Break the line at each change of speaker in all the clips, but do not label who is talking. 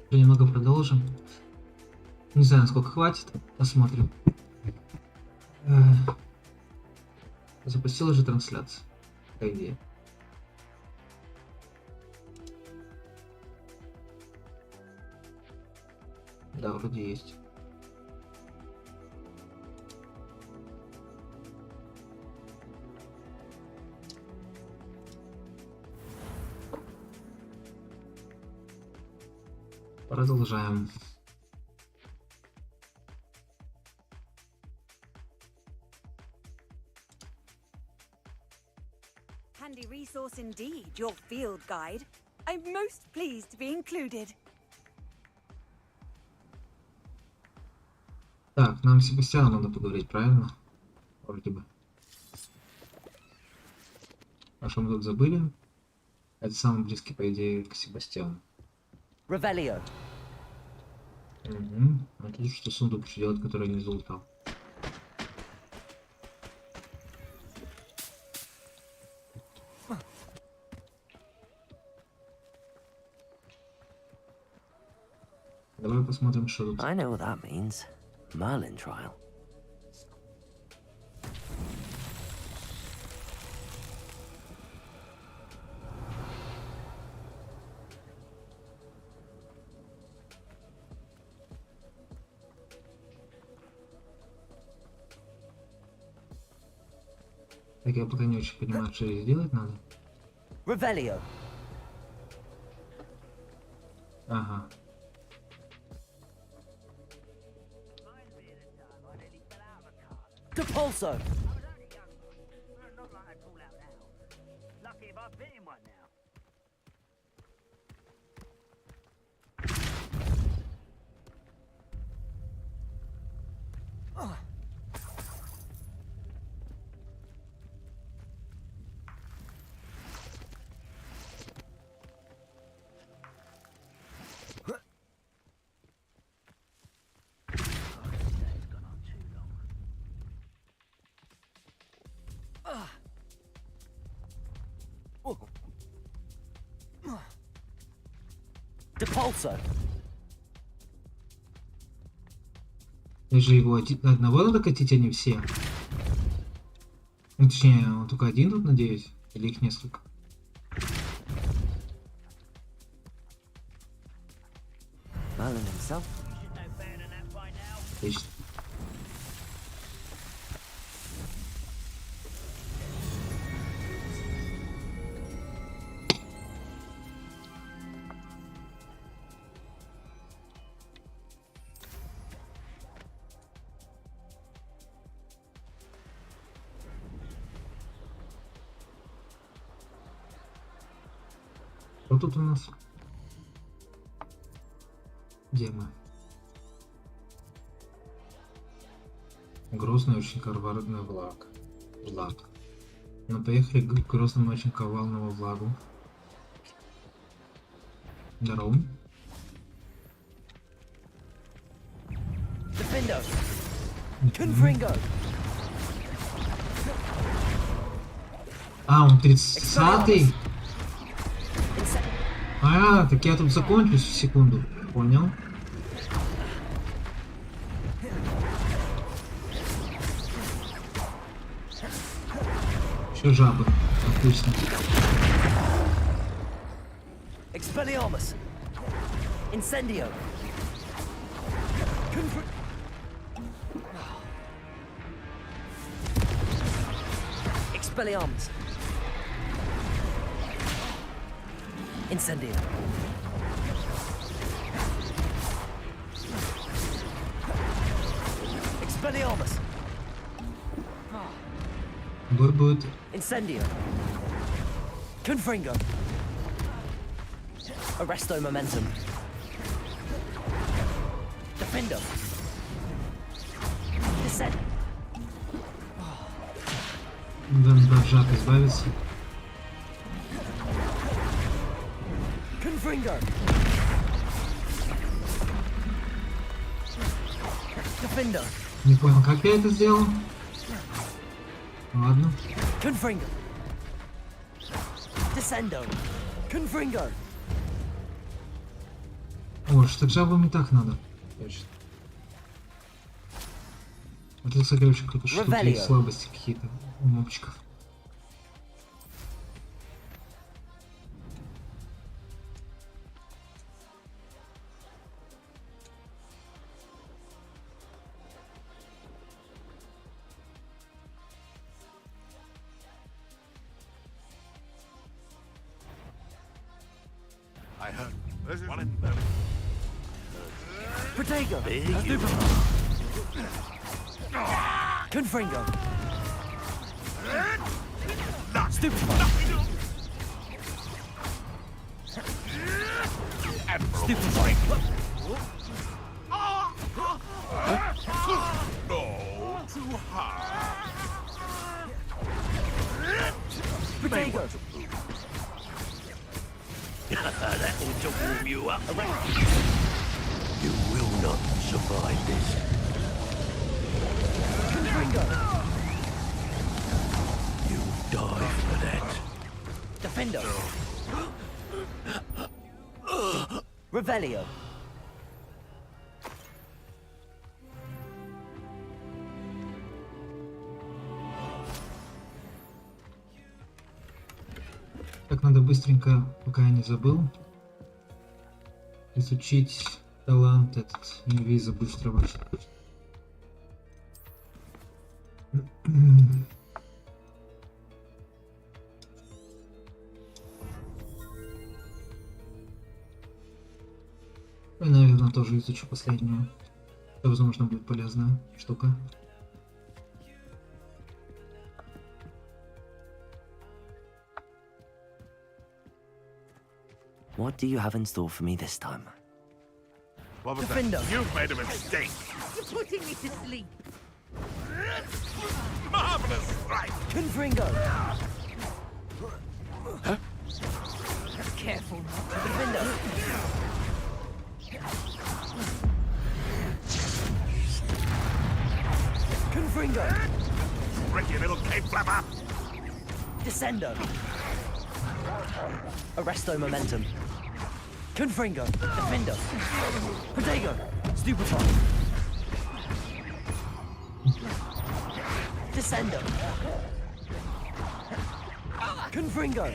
Еще немного продолжим. Не знаю, насколько хватит. Посмотрим. Запустила же трансляция, по идее. Да, вроде есть. Продолжаем.
Handy resource indeed, your field guide. I'm most pleased to be included.
Так, нам с Себастьяном надо поговорить, правильно? Вроде бы. А что мы тут забыли? Это самый близкий, по идее, к Себастьяну.
Revelio.
Угу. А тут что сундук еще делать, который не залутал. Давай посмотрим, что тут.
I know what that means. Merlin trial.
Так, я пока не очень понимаю, что здесь делать надо.
Revelio.
Ага.
Depulso. Depulso.
И же его одного надо катить, а не все. Ну, точнее, он только один тут, надеюсь? Или их несколько?
Merlin himself.
Отлично. Что тут у нас? Где мы? Грозный очень коварный влаг. Ну, поехали к грозному очень коварному влагу. Здорово.
Defendo. Confringo.
А, он 30-й? А, так я тут закончусь в секунду. Понял. Еще жабы. Отлично.
Expelliarmus. Incendio. Expelliarmus. Incendio. Expelliarmus.
Бой будет.
Incendio. Confringo. Arresto momentum. Defendo. Descend.
Надо от жаб избавиться.
Confringo. Defendo.
Не понял, как я это сделал? Ладно.
Confringo. Descendo. Confringo.
О, что жабам и так надо. Точно. Это, кстати, очень какие-то штуки,
Ревелио.
слабости какие-то у мопчиков.
I heard. This is one in there.
Protego. Confringo. Stupefy. Stupefy.
No, too hard.
Protego.
That ought to warm you up. You will not survive this.
Confringo.
You die for that.
Defendo. Revelio.
Так, надо быстренько, пока я не забыл, изучить талант этот инвиза быстрого. И, наверное, тоже изучу последнюю. Это, возможно, будет полезная штука.
What do you have in store for me this time?
What was
Defender.
that? You've made a mistake.
You're putting me to sleep.
Marvelous strike.
Confringo.
Careful.
Defendo. Confringo.
Break your little cape flapper.
Descendo. Arresto momentum. Confringo. Defendo. Protego. Stupefy. Descendo. Confringo.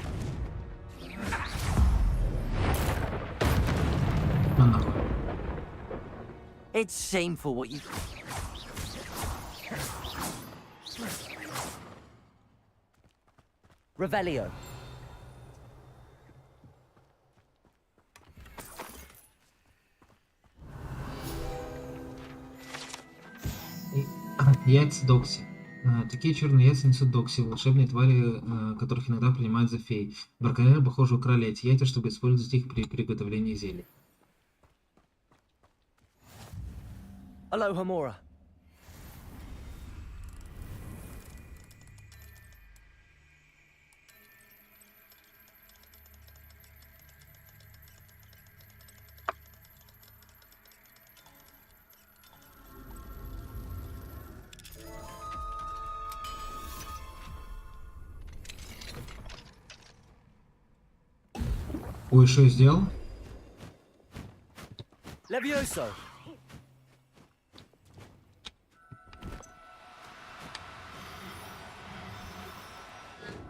На нахуй.
It's shameful what you...
Revelio.
Яйца Докси. Такие черные яйца несут Докси, волшебные твари, которых иногда принимают за фей. Браконьеры, похоже, украли эти яйца, чтобы использовать их при приготовлении зелий.
Aloha Mora.
Ой, что я сделал?
Levioso.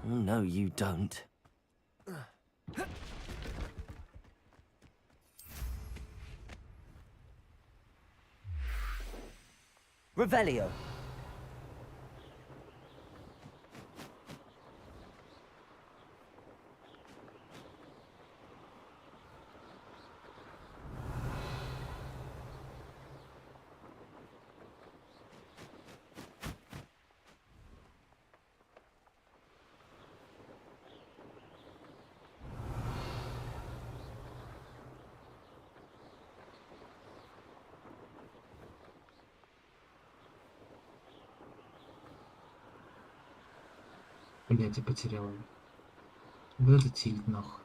Oh, no, you don't.
Revelio.
Блять, я потерял его. Вот это тильт, нахуй.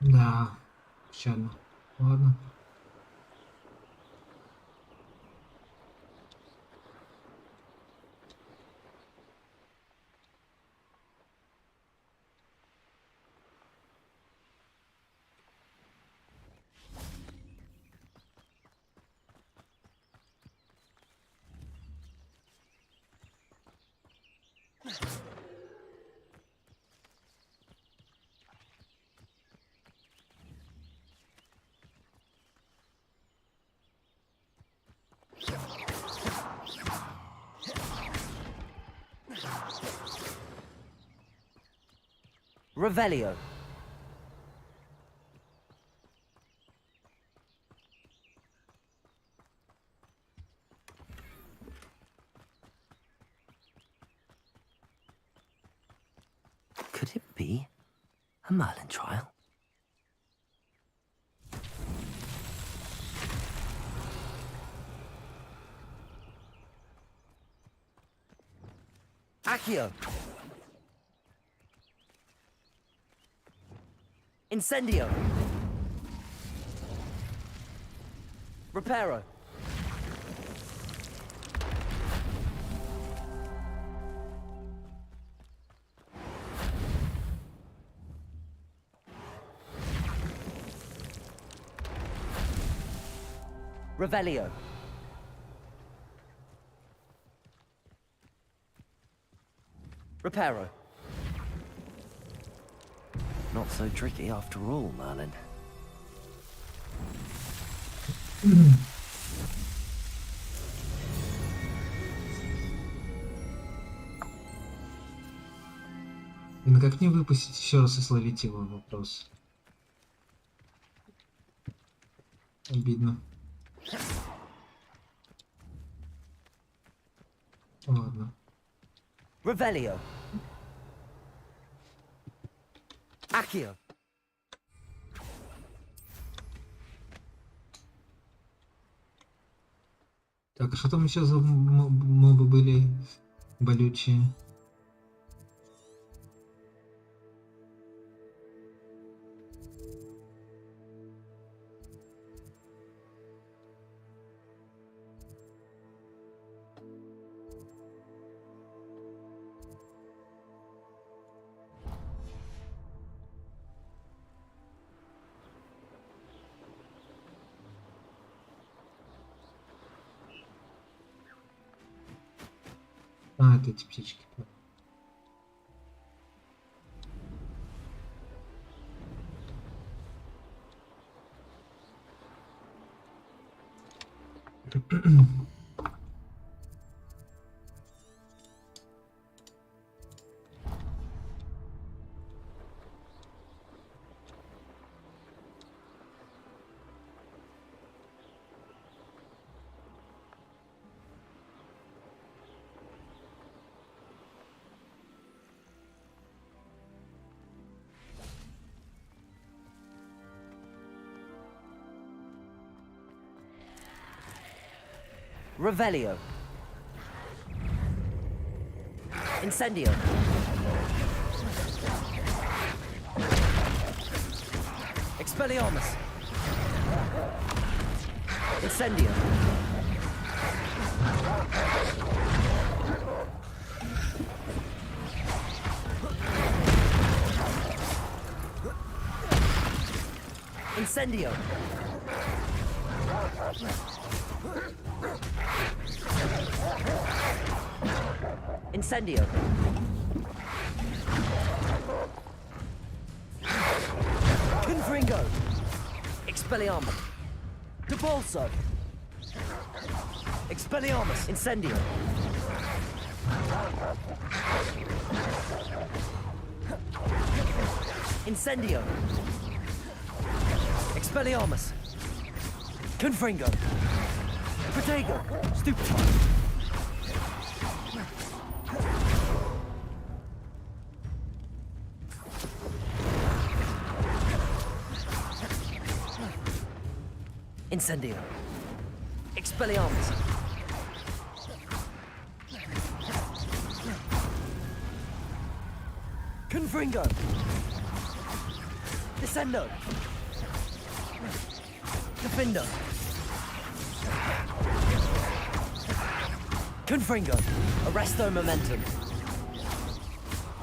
Да, печально. Ладно.
Revelio.
Could it be a Merlin trial?
Accio. Incendio. Reparo. Revelio. Reparo.
Not so tricky after all, Merlin.
Ну как не выпустить еще раз и словить его? Вопрос. Обидно. Ладно.
Revelio. Accio.
Так, а что там еще за мобы были болючие? А, это эти птички.
Revelio. Incendio. Expelliarmus. Incendio. Incendio. Incendio. Confringo. Expelliarmus. Debolso. Expelliarmus. Incendio. Incendio. Expelliarmus. Confringo. Protego. Stupefy. Incendio. Expelliarmus. Confringo. Descendo. Defendo. Confringo. Arresto momentum.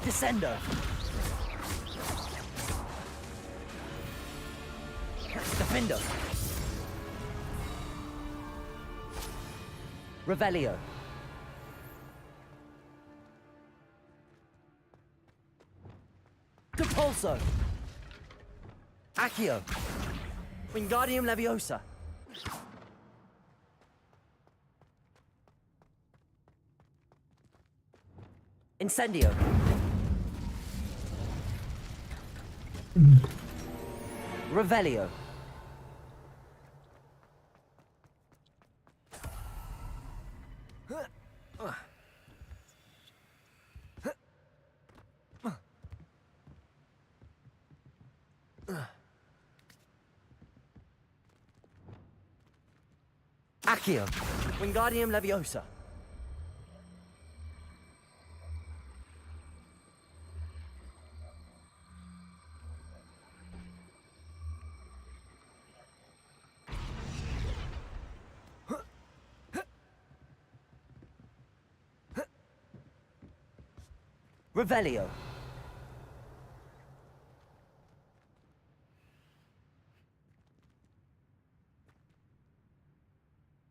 Descendo. Defendo. Revelio. Depulso. Accio. Wingardium Leviosa. Incendio. Revelio. Accio. Wingardium Leviosa. Revelio.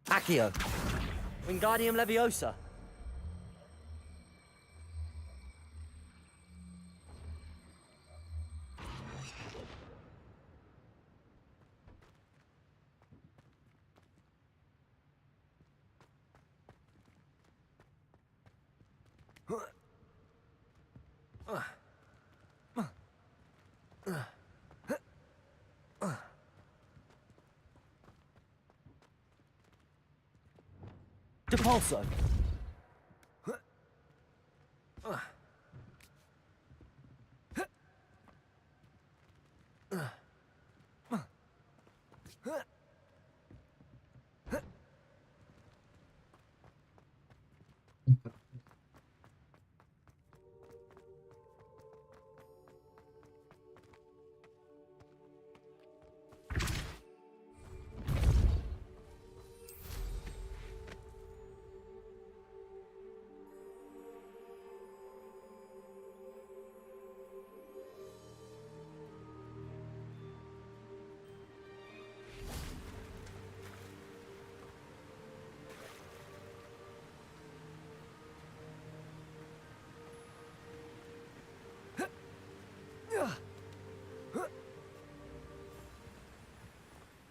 Accio. Wingardium Leviosa. Depulso.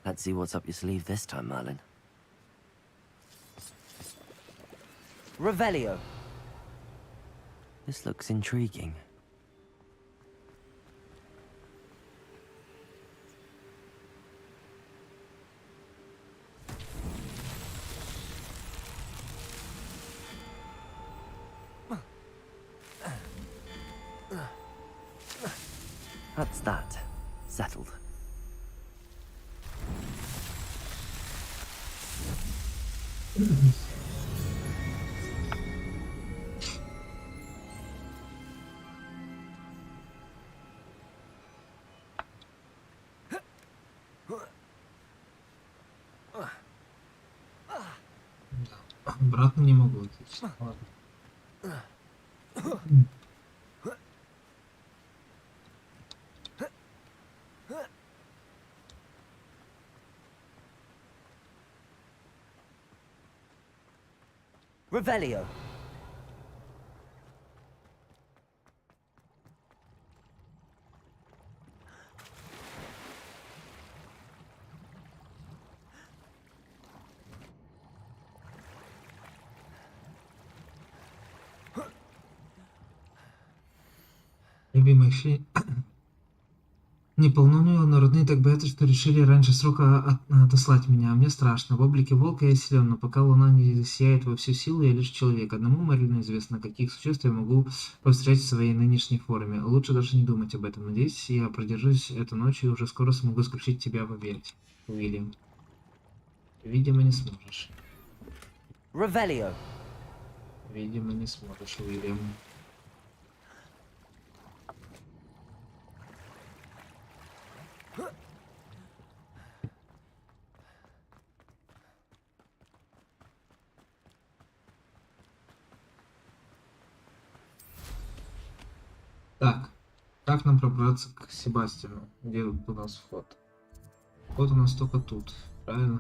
Let's see what's up your sleeve this time, Marlin.
Revelio.
This looks intriguing. That's that. Settled.
Обратно не могу. Отлично. Ладно.
Revelio.
Любимый ши... Неполнолуние народные так боятся, что решили раньше срока отослать меня. А мне страшно. В облике волка я силен, но пока луна не сияет во всю силу, я лишь человек. Одному Марину известно, каких существ я могу повстречать в своей нынешней форме. Лучше даже не думать об этом. Надеюсь, я продержусь эту ночь и уже скоро смогу исключить тебя поверить. Уильям. Видимо, не сможешь.
Revelio.
Видимо, не сможешь, Уильям. Так, как нам пробраться к Себастьяну? Где тут у нас вход? Вход у нас только тут, правильно?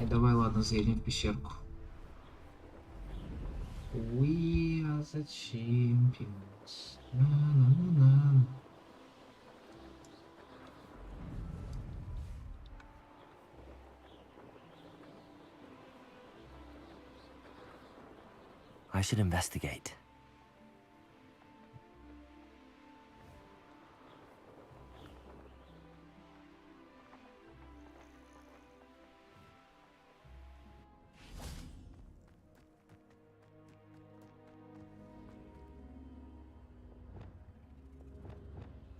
И давай, ладно, заедем в пещерку. We are the champions. На-на-на-на.
I should investigate.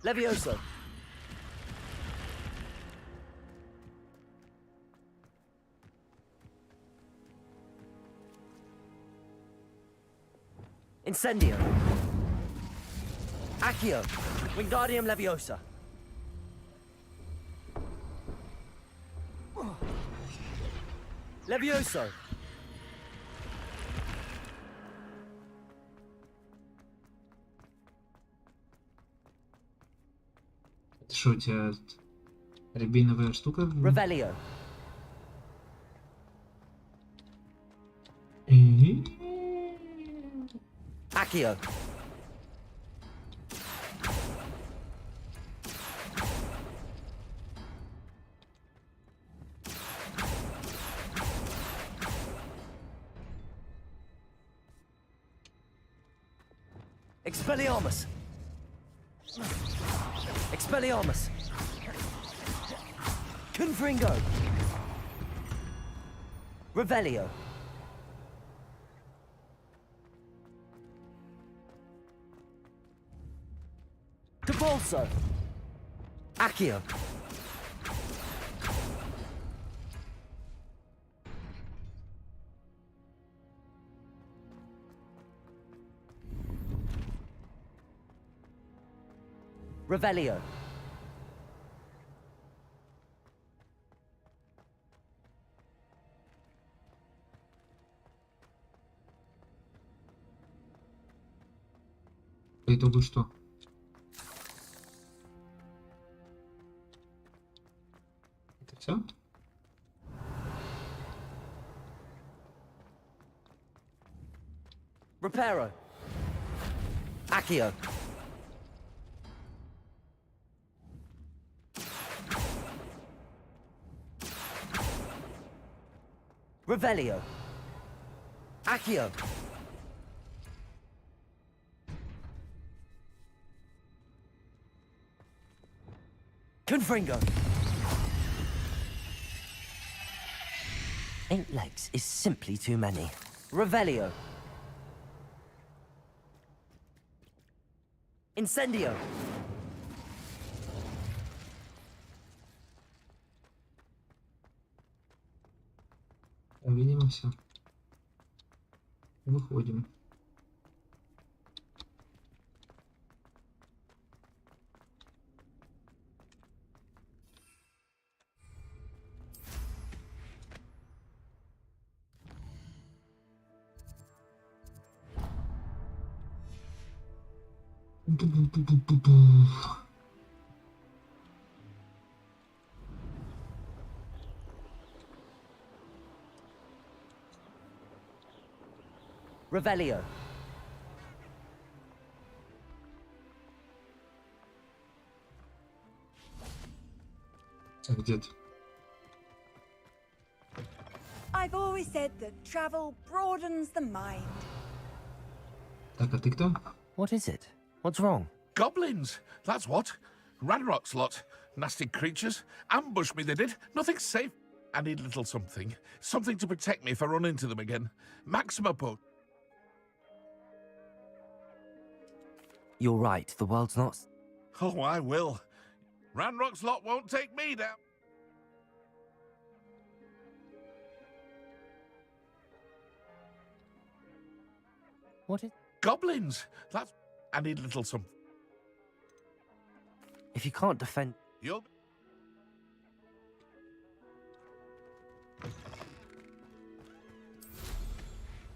Levioso. Incendio. Accio. Wingardium Leviosa. Levioso.
Это что у тебя рябиновая штука?
Revelio. Accio. Expelliarmus. Expelliarmus. Confringo. Revelio. Debolso. Accio. Revelio.
По итогу что? Это все?
Reparo. Accio. Revelio. Accio. Confringo.
8 legs is simply too many.
Revelio. Incendio.
Видимо, все. Выходим.
Revelio.
Где ты?
I've always said that travel broadens the mind.
Так, а ты кто?
What is it? What's wrong?
Goblins, that's what. Ranrock's lot. Nasty creatures. Ambush me, they did. Nothing safe. I need a little something. Something to protect me if I run into them again. Maxima potion.
You're right, the world's not...
Oh, I will. Ranrock's lot won't take me down.
What is...
Goblins, that's... I need a little something.
If you can't defend...
You'll...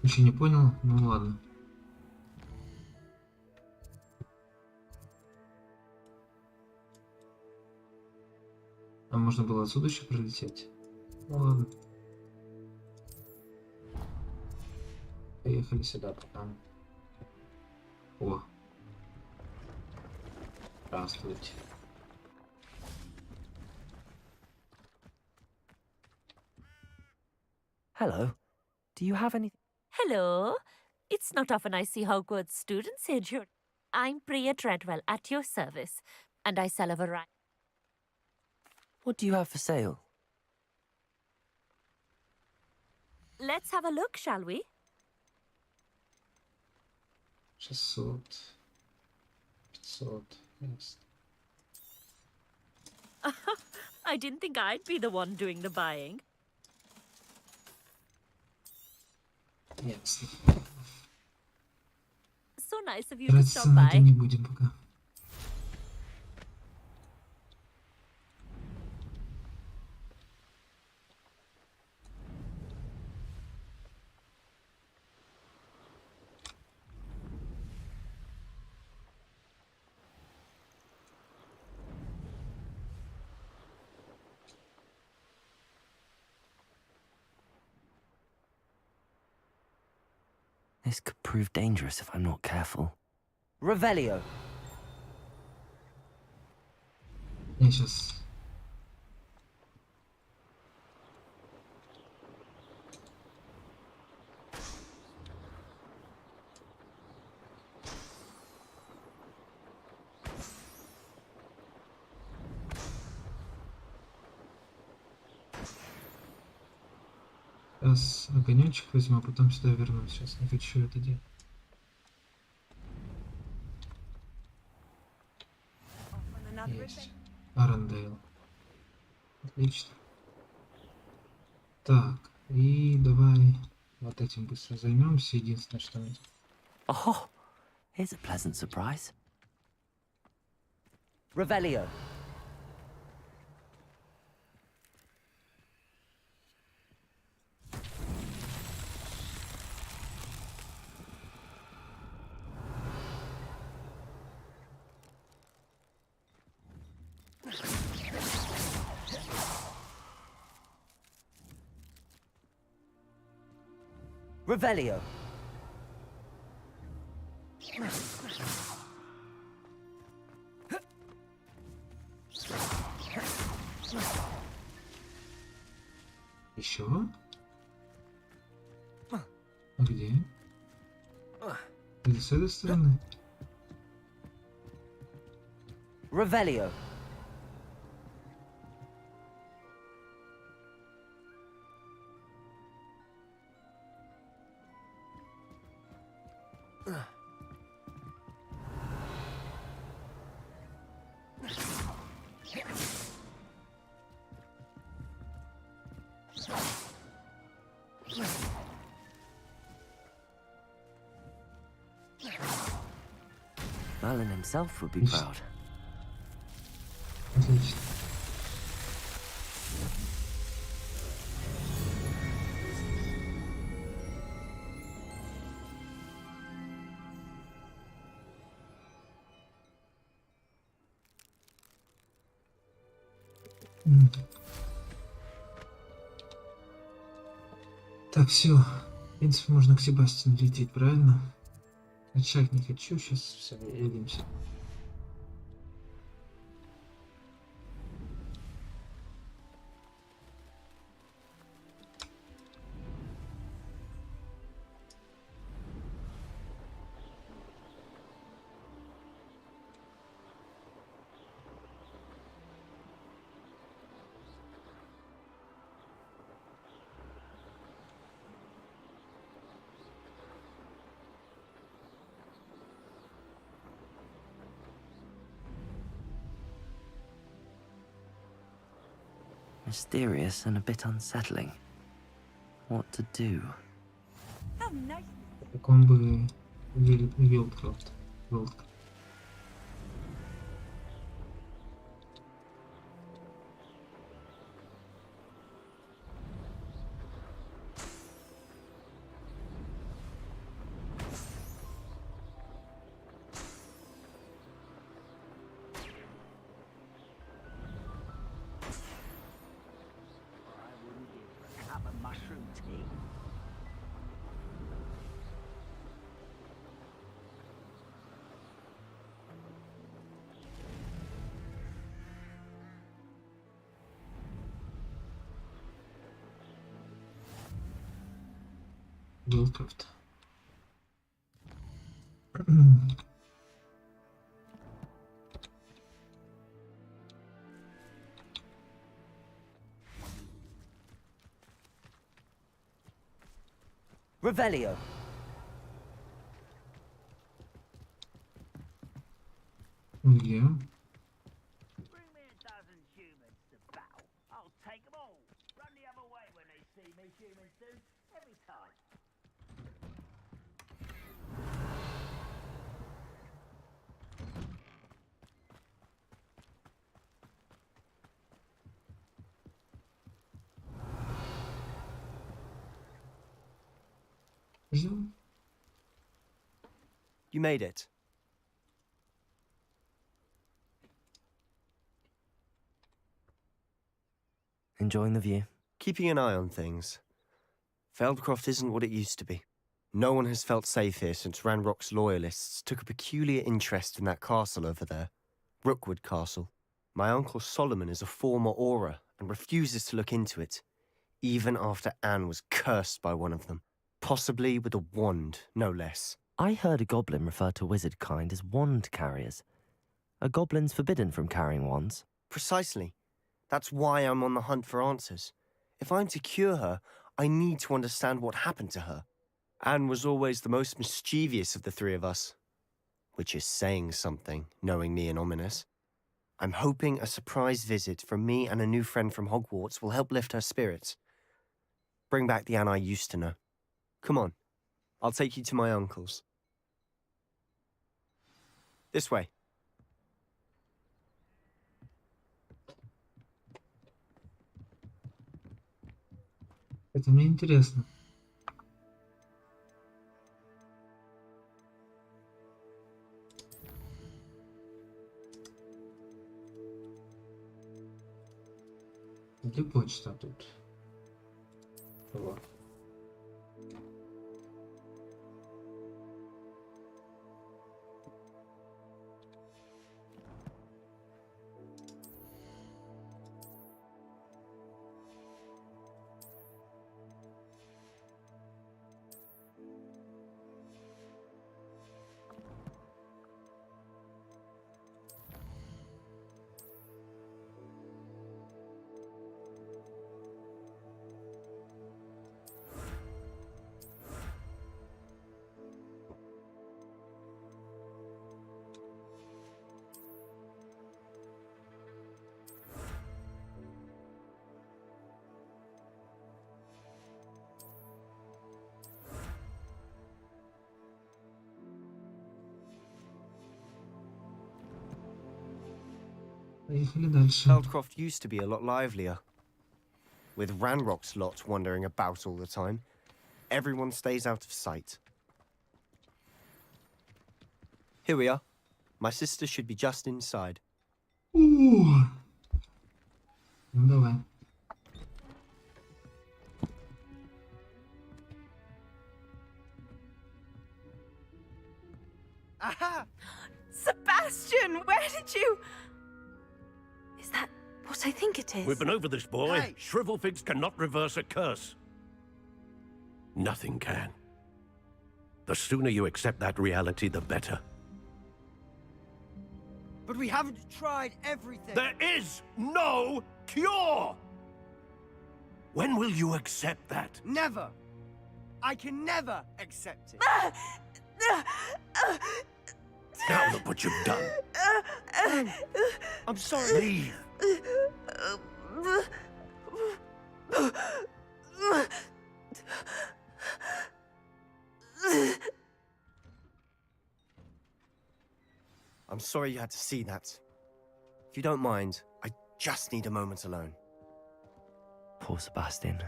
Ничего не понял? Ну ладно. А можно было отсюда еще пролететь? Ну ладно. Поехали сюда пока. О. Здравствуйте.
Hello. Do you have any...
Hello. It's not often I see Hogwarts students here, June. I'm Priya Treadwell, at your service, and I sell a variety.
What do you have for sale?
Let's have a look, shall we?
600. 500. Ясно.
I didn't think I'd be the one doing the buying.
Ясно.
So nice of you to
Тратиться
stop
на это
by.
не будем пока.
This could prove dangerous if I'm not careful.
Revelio.
Я сейчас... Сейчас огонечек возьму, а потом сюда вернусь. Сейчас не хочу это делать.
Off on another
Есть.
adventure.
Арендейл. Отлично. Так, и давай вот этим быстро займемся. Единственное, что мне...
Oh, here's a pleasant surprise.
Revelio. Revelio.
Еще? А где? Или с этой стороны?
Revelio.
Merlin himself would be
Yes.
proud.
Отлично. Так, все. В принципе, можно к Себастьяну лететь, правильно? Шаг не хочу, сейчас все, увидимся.
Mysterious and a bit unsettling. What to do?
How nice.
Как он бы Вилдкрафт.
mushroom tea.
Гилкрафт.
Revelio.
Где?
Bring me a dozen humans to battle. I'll take them all. Run the other way when they see me, humans do. Every time.
Ждем.
You made it.
Enjoying the view?
Keeping an eye on things. Feldcroft isn't what it used to be. No one has felt safe here since Ranrock's loyalists took a peculiar interest in that castle over there. Rookwood Castle. My uncle Solomon is a former Auror and refuses to look into it, even after Anne was cursed by one of them. Possibly with a wand, no less.
I heard a goblin refer to wizard kind as wand carriers. Are goblins forbidden from carrying wands?
Precisely. That's why I'm on the hunt for answers. If I'm to cure her, I need to understand what happened to her. Anne was always the most mischievous of the three of us. Which is saying something, knowing me and ominous. I'm hoping a surprise visit from me and a new friend from Hogwarts will help lift her spirits. Bring back the Anne I used to know. Come on, I'll take you to my uncle's. This way.
Это мне интересно. Где почта тут? Вот. Поехали дальше.
Feldcroft used to be a lot livelier. With Ranrock's lot wandering about all the time, everyone stays out of sight. Here we are. My sister should be just inside.
Ну давай.
Aha!
Sebastian, where did you... Is that what I think it is?
We've been over this, boy.
Hey!
Shrivelfigs cannot reverse a curse. Nothing can. The sooner you accept that reality, the better.
But we haven't tried everything.
There is no cure! When will you accept that?
Never! I can never accept it.
Now look what you've done.
I'm sorry.
Leave.
I'm sorry you had to see that. If you don't mind, I just need a moment alone.
Poor Sebastian.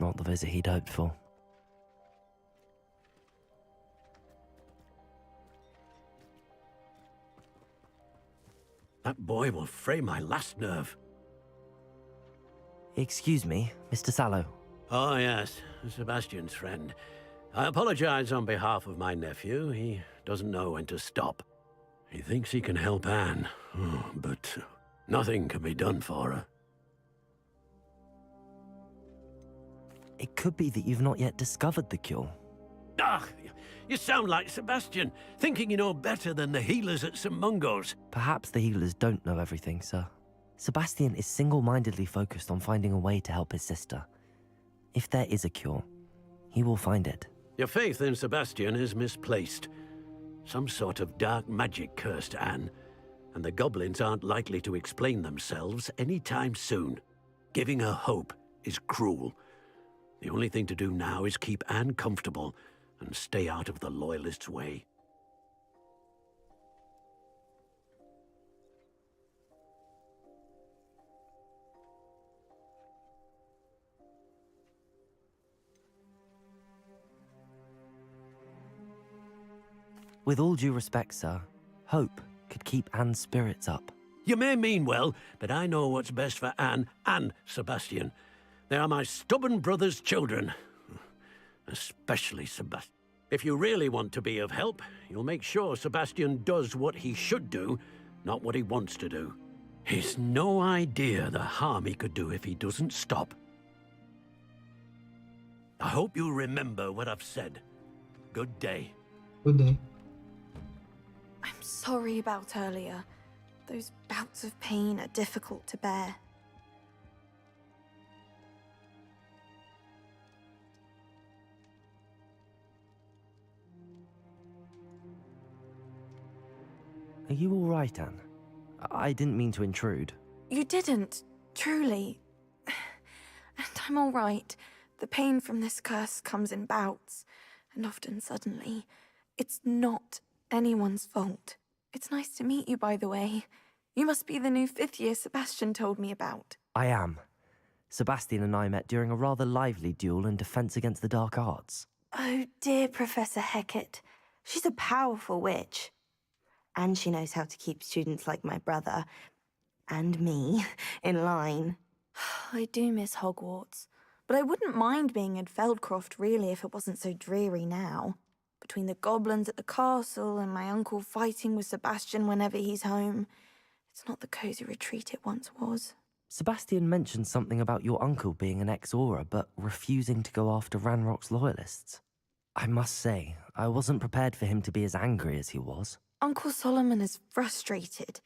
Not the visit he'd hoped for.
That boy will fray my last nerve.
Excuse me, Mr. Sallow.
Oh, yes, Sebastian's friend. I apologize on behalf of my nephew. He doesn't know when to stop. He thinks he can help Anne, but nothing can be done for her.
It could be that you've not yet discovered the cure.
Ah, you sound like Sebastian, thinking you know better than the healers at St. Mungo's.
Perhaps the healers don't know everything, sir. Sebastian is single-mindedly focused on finding a way to help his sister. If there is a cure, he will find it.
Your faith in Sebastian is misplaced. Some sort of dark magic cursed Anne, and the goblins aren't likely to explain themselves anytime soon. Giving her hope is cruel. The only thing to do now is keep Anne comfortable and stay out of the Loyalists' way.
With all due respect, sir, hope could keep Anne's spirits up.
You may mean well, but I know what's best for Anne and Sebastian. They are my stubborn brother's children. Especially Sebastian. If you really want to be of help, you'll make sure Sebastian does what he should do, not what he wants to do. He's no idea the harm he could do if he doesn't stop. I hope you'll remember what I've said. Good day.
Good day.
I'm sorry about earlier. Those bouts of pain are difficult to bear.
Are you all right, Anne? I didn't mean to intrude.
You didn't, truly. And I'm all right. The pain from this curse comes in bouts, and often suddenly. It's not anyone's fault. It's nice to meet you, by the way. You must be the new 5th year Sebastian told me about.
I am. Sebastian and I met during a rather lively duel in Defense Against the Dark Arts.
Oh, dear Professor Hecat. She's a powerful witch. And she knows how to keep students like my brother, and me, in line.
I do miss Hogwarts, but I wouldn't mind being in Feldcroft, really, if it wasn't so dreary now. Between the goblins at the castle and my uncle fighting with Sebastian whenever he's home, it's not the cosy retreat it once was.
Sebastian mentioned something about your uncle being an ex-Auror, but refusing to go after Ranrock's loyalists. I must say, I wasn't prepared for him to be as angry as he was.
Uncle Solomon is frustrated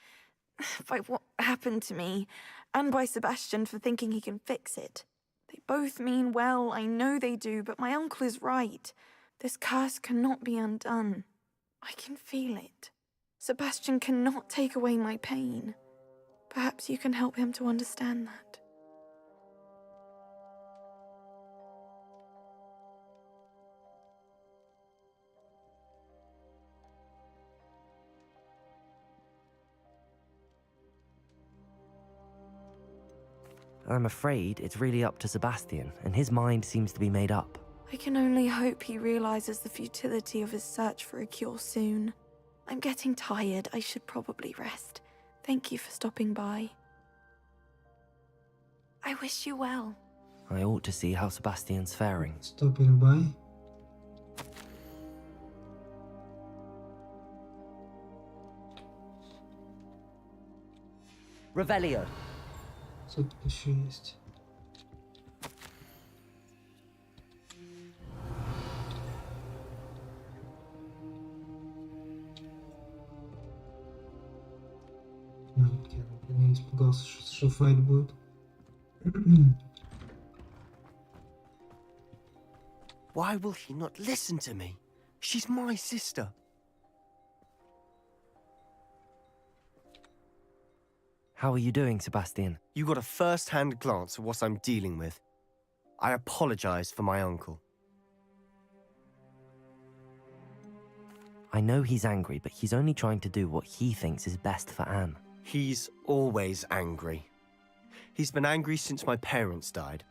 by what happened to me, and by Sebastian for thinking he can fix it. They both mean well, I know they do, but my uncle is right. This curse cannot be undone. I can feel it. Sebastian cannot take away my pain. Perhaps you can help him to understand that.
I'm afraid it's really up to Sebastian, and his mind seems to be made up.
I can only hope he realizes the futility of his search for a cure soon. I'm getting tired. I should probably rest. Thank you for stopping by. I wish you well.
I ought to see how Sebastian's faring.
Stopping by.
Revelio.
Что тут еще есть? Я испугался, что файт будет.
Why will he not listen to me? She's my sister.
How are you doing, Sebastian?
You got a first-hand glance at what I'm dealing with. I apologize for my uncle.
I know he's angry, but he's only trying to do what he thinks is best for Anne.
He's always angry. He's been angry since my parents died.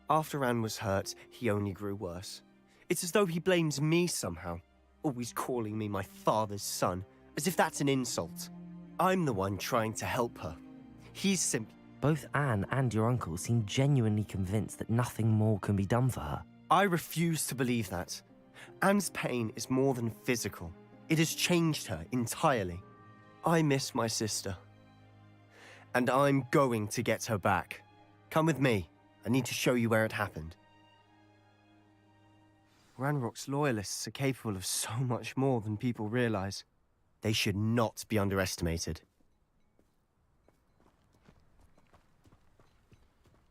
After Anne was hurt, he only grew worse. It's as though he blames me somehow, always calling me my father's son, as if that's an insult. I'm the one trying to help her. He's simply...
Both Anne and your uncle seem genuinely convinced that nothing more can be done for her.
I refuse to believe that. Anne's pain is more than physical. It has changed her entirely. I miss my sister. And I'm going to get her back. Come with me. I need to show you where it happened. Ranrock's loyalists are capable of so much more than people realize. They should not be underestimated.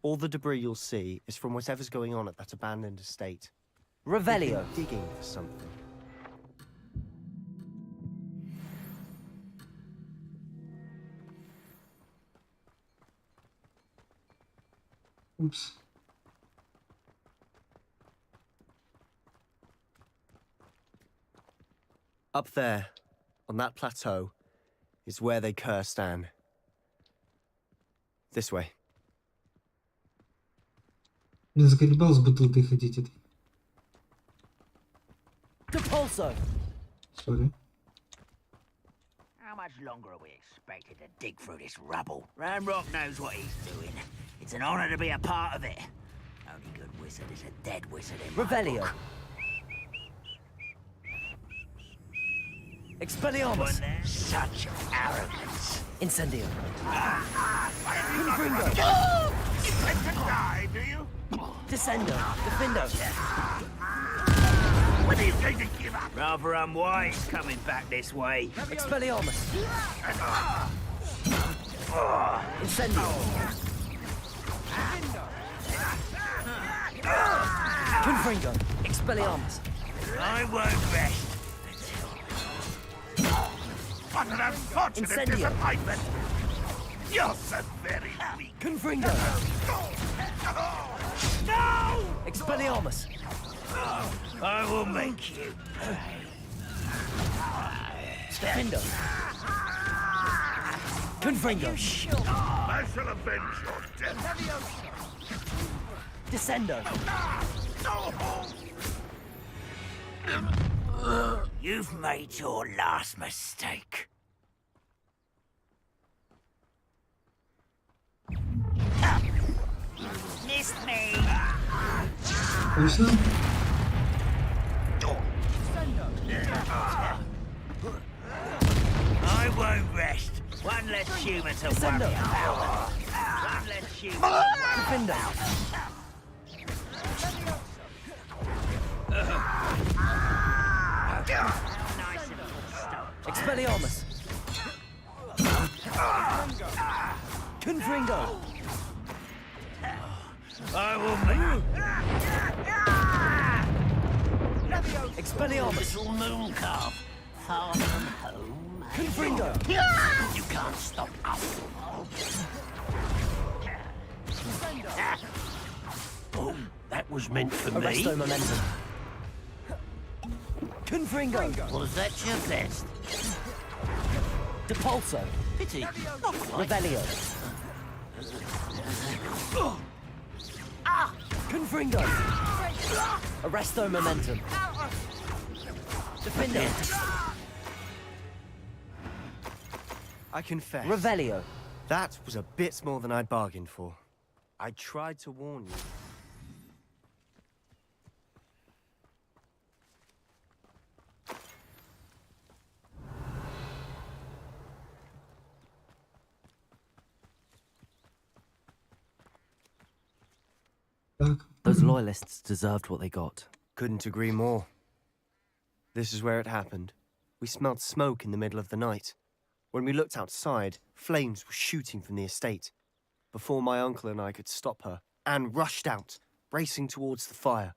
All the debris you'll see is from whatever's going on at that abandoned estate.
Revelio.
They've been digging for something.
Oops.
Up there, on that plateau, is where they cursed Anne. This way.
Я заколебал с бутылкой ходить этой.
Depulso.
Sorry.
How much longer are we expected to dig through this rubble? Ranrock knows what he's doing. It's an honor to be a part of it. Only good wizard is a dead wizard in my
Revelio.
book.
Expelliarmus.
Such arrogance.
Incendio.
You tend to die, do you?
Descendo. Defindo.
When are you going to give up? Rather unwise coming back this way.
Expelliarmus. Incendio. Confringo. Expelliarmus.
I won't rest.
What an unfortunate
Incendio.
disappointment! You're so very weak.
Confringo.
No!
Expelliarmus.
I will make you pay.
Defindo. Confringo.
I shall avenge your death.
Descendo.
You've made your last mistake. Missed me.
Точно?
I won't rest. One less human to worry about. One less human.
Defindo. Expelliarmus. Confringo.
I will make
Expelliarmus.
little moon calf. Far from home.
Confringo.
You can't stop us. Oh, that was meant for me.
Arresto momentum. Confringo.
Was that your best?
Depulso.
Pity. Not quite.
Revelio. Confringo. Arresto momentum. Defindo.
I confess.
Revelio.
That was a bit more than I'd bargained for. I tried to warn you.
Так.
Those loyalists deserved what they got.
Couldn't agree more. This is where it happened. We smelled smoke in the middle of the night. When we looked outside, flames were shooting from the estate. Before my uncle and I could stop her, Anne rushed out, racing towards the fire,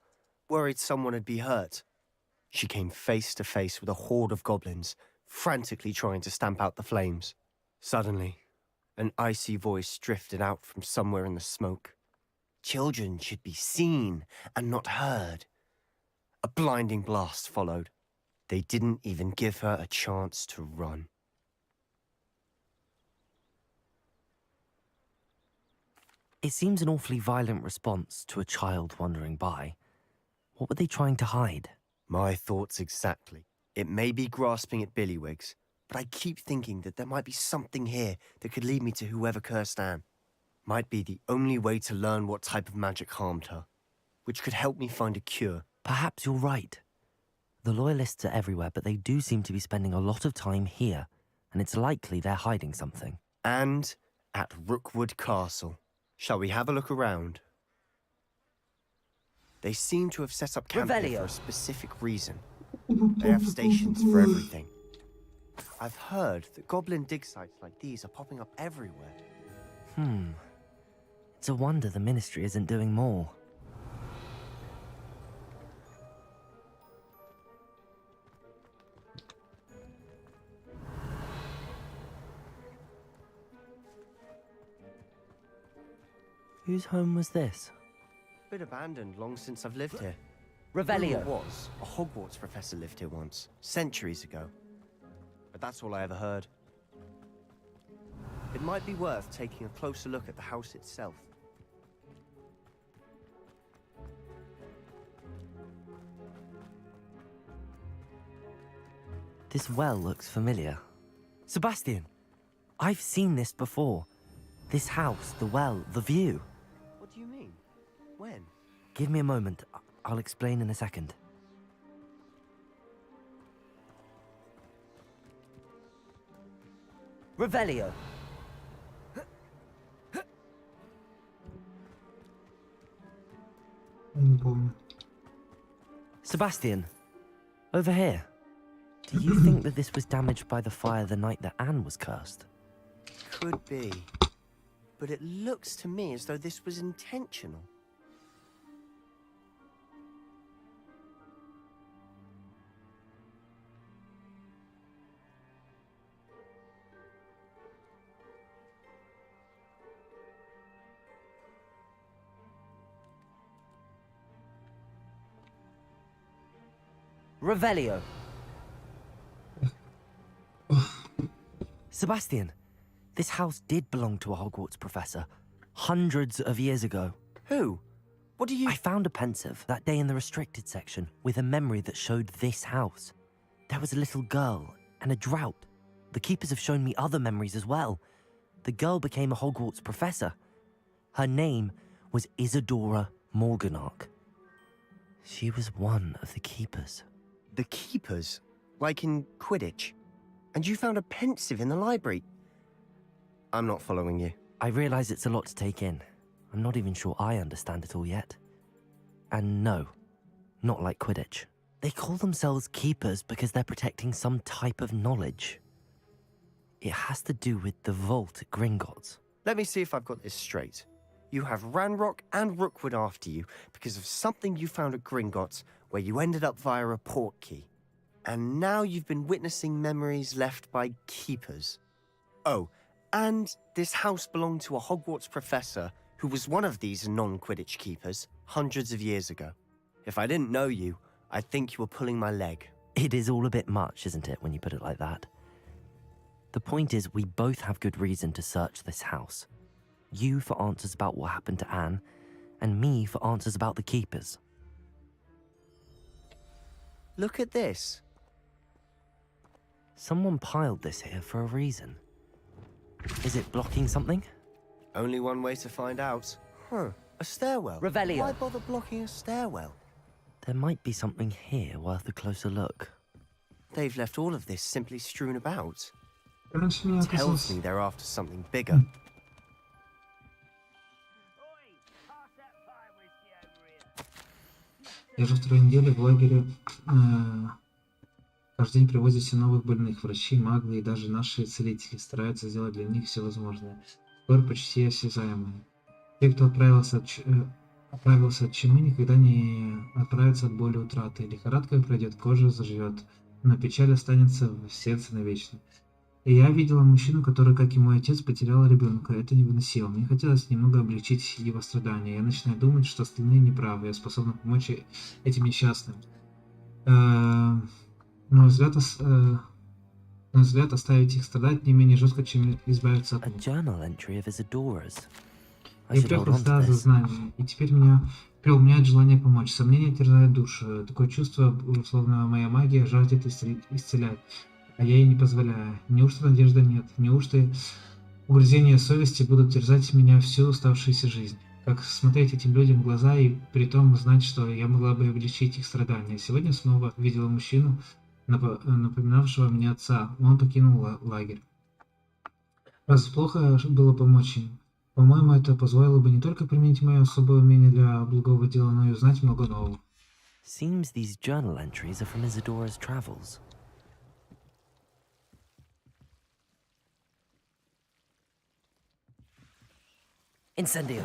worried someone had been hurt. She came face to face with a horde of goblins, frantically trying to stamp out the flames. Suddenly, an icy voice drifted out from somewhere in the smoke. Children should be seen and not heard. A blinding blast followed. They didn't even give her a chance to run.
It seems an awfully violent response to a child wandering by. What were they trying to hide?
My thoughts exactly. It may be grasping at Billywigs, but I keep thinking that there might be something here that could lead me to whoever cursed Anne. might be the only way to learn what type of magic harmed her, which could help me find a cure.
Perhaps you're right. The Loyalists are everywhere, but they do seem to be spending a lot of time here, and it's likely they're hiding something.
And at Rookwood Castle. Shall we have a look around? They seem to have set up camp here for a specific reason. They have stations for everything. I've heard that goblin dig sites like these are popping up everywhere.
It's a wonder the Ministry isn't doing more. Whose home was this?
Been abandoned long since I've lived here.
Revelio.
Rumor was a Hogwarts professor lived here once, centuries ago. But that's all I ever heard. It might be worth taking a closer look at the house itself.
This well looks familiar. Sebastian, I've seen this before. This house, the well, the view.
What do you mean? When?
Give me a moment. I'll explain in a second.
Revelio.
Не помню.
Sebastian, over here. Do you think that this was damaged by the fire the night that Anne was cursed?
Could be. But it looks to me as though this was intentional.
Revelio.
Sebastian, this house did belong to a Hogwarts professor, hundreds of years ago.
Who? What do you...
I found a pensive that day in the restricted section with a memory that showed this house. There was a little girl and a drought. The keepers have shown me other memories as well. The girl became a Hogwarts professor. Her name was Isadora Morganach. She was one of the keepers.
The keepers? Like in Quidditch? And you found a pensive in the library? I'm not following you.
I realize it's a lot to take in. I'm not even sure I understand it all yet. And no, not like Quidditch. They call themselves keepers because they're protecting some type of knowledge. It has to do with the vault at Gringotts.
Let me see if I've got this straight. You have Ranrock and Rookwood after you because of something you found at Gringotts where you ended up via a portkey. And now you've been witnessing memories left by keepers. Oh, and this house belonged to a Hogwarts professor who was one of these non-Quidditch keepers hundreds of years ago. If I didn't know you, I'd think you were pulling my leg.
It is all a bit much, isn't it, when you put it like that? The point is, we both have good reason to search this house. You for answers about what happened to Anne, and me for answers about the keepers.
Look at this.
Someone piled this here for a reason. Is it blocking something?
Only one way to find out. A stairwell.
Revelio.
Why bother blocking a stairwell?
There might be something here worth a closer look.
They've left all of this simply strewn about.
Раньше меня
Tells
казалось...
me they're after something bigger.
Я же вторую неделю в лагере. Каждый день привозят все новых больных. Врачи, маглы и даже наши целители стараются сделать для них все возможное. Скоро почти осязаемые. Те, кто отправился от чумы, никогда не отправятся от боли утраты. Лихорадка пройдет, кожа заживет, но печаль останется в сердце навечно. И я видела мужчину, который, как и мой отец, потерял ребенка. Это невыносимо. Мне хотелось немного облегчить его страдания. Я начинаю думать, что остальные неправы. Я способна помочь этим несчастным. Но взгляд оставить их страдать не менее жестко, чем избавиться от
A
них.
journal entry of Isadora's. I
Я
should hold
приехал
on
сюда
to
за
this.
знанием, и теперь меня переполняет желание помочь. Сомнения терзают душу. Такое чувство, словно моя магия жаждет исцелять, а я ей не позволяю. Неужто надежды нет? Неужто Угрызения совести будут терзать меня всю оставшуюся жизнь. Как смотреть этим людям в глаза и при том знать, что я могла бы облегчить их страдания. Сегодня снова видела мужчину, напоминавшего мне отца. Он покинул лагерь. Раз плохо было помочь им. По-моему, это позволило бы не только применить мое особое умение для благого дела, но и узнать много нового.
Seems these journal entries are from Isadora's travels.
Incendio.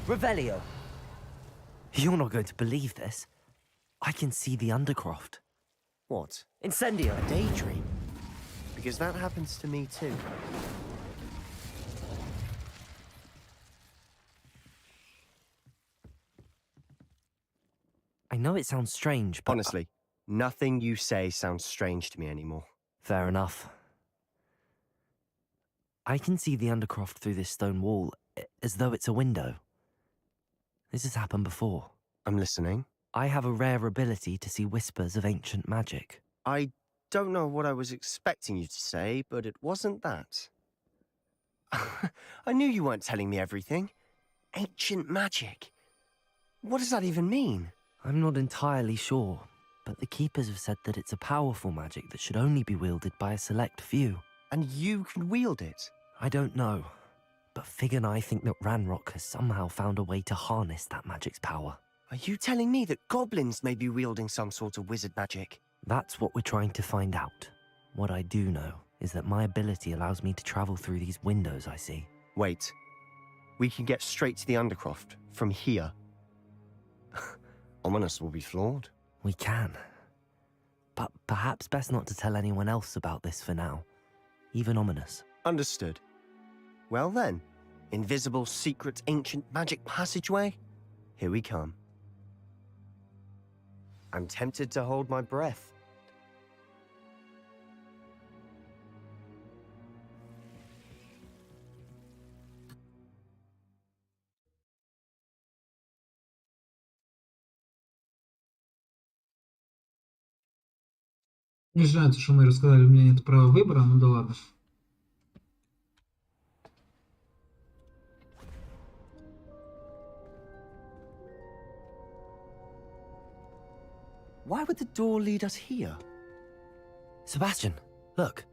Revelio.
You're not going to believe this. I can see the Undercroft.
What?
Incendio.
A daydream? Because that happens to me too.
I know it sounds strange, but...
Honestly, nothing you say sounds strange to me anymore.
Fair enough. I can see the Undercroft through this stone wall, as though it's a window. This has happened before.
I'm listening.
I have a rare ability to see whispers of ancient magic.
I don't know what I was expecting you to say, but it wasn't that. I knew you weren't telling me everything. Ancient magic. What does that even mean?
I'm not entirely sure, but the Keepers have said that it's a powerful magic that should only be wielded by a select few.
And you can wield it?
I don't know, but Fig and I think that Ranrock has somehow found a way to harness that magic's power.
Are you telling me that goblins may be wielding some sort of wizard magic?
That's what we're trying to find out. What I do know is that my ability allows me to travel through these windows I see.
Wait. We can get straight to the Undercroft from here. Ominous will be floored.
We can. But perhaps best not to tell anyone else about this for now. Even Ominous.
Understood. Well then, invisible, secret, ancient magic passageway? Here we come. I'm tempted to hold my breath.
Не знаю, что мы рассказали, у меня нет права выбора, ну да ладно.
Why would the door lead us here?
Sebastian, look.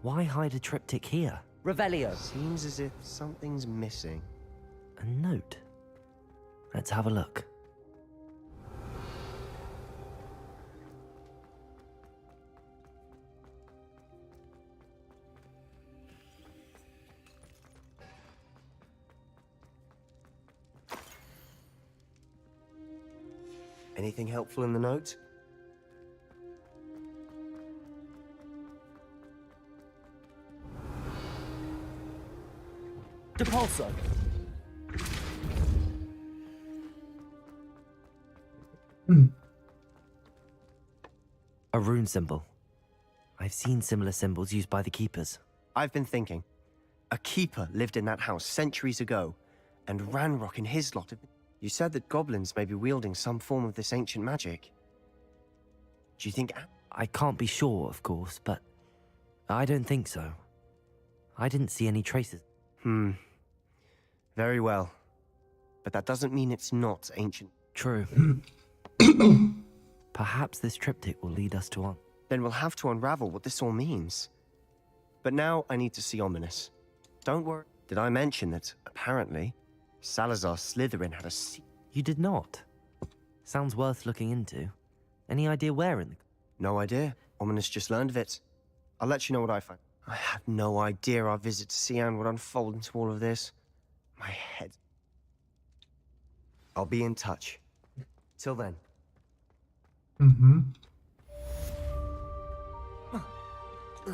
Why hide a triptych here?
Revelio.
Seems as if something's missing.
A note. Let's have a look.
Anything helpful in the note?
Depulso.
A rune symbol. I've seen similar symbols used by the Keepers.
I've been thinking. A keeper lived in that house centuries ago, and Ranrock and his lot have... You said that goblins may be wielding some form of this ancient magic. Do you think...
I can't be sure, of course, but I don't think so. I didn't see any traces.
Very well. But that doesn't mean it's not ancient.
True. Perhaps this triptych will lead us to
Then we'll have to unravel what this all means. But now I need to see Ominous. Don't worry. Did I mention that, apparently, Salazar Slytherin had a
You did not. Sounds worth looking into. Any idea where in the...
No idea. Ominous just learned of it. I'll let you know what I find. I had no idea our visit to Cian would unfold into all of this. My head. I'll be in touch. Till then.
Всё?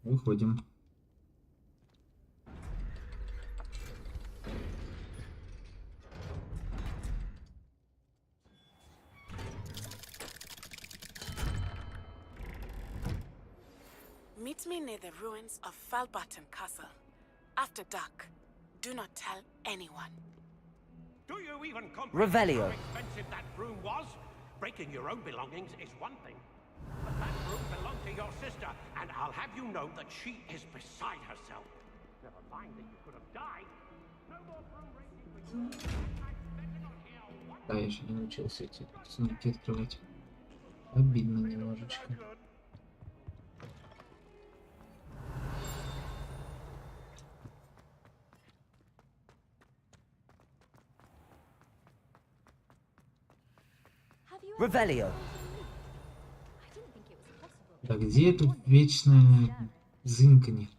Выходим.
Meet me near the ruins of Falbaton Castle. After dark. Do not tell anyone.
Do you even comprehend
Revelio.
how expensive that room was? Breaking your own belongings is one thing. But that room belonged to your sister, and I'll have you know that she is beside herself. Never mind that you could have died. No more room racing for you.
Да, я еще не научился эти сундуки открывать. Обидно немножечко.
Revelio.
Да где это вечное зынканье?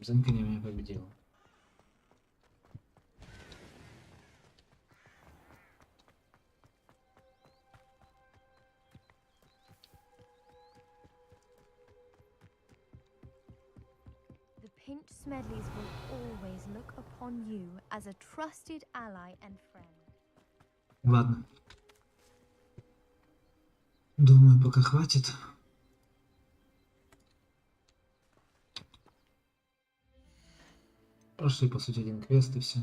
Зынканье меня победило.
Pinch Smedleys will always look upon you as a trusted ally and friend.
Ладно. Думаю, пока хватит. Прошли, по сути, один квест и все.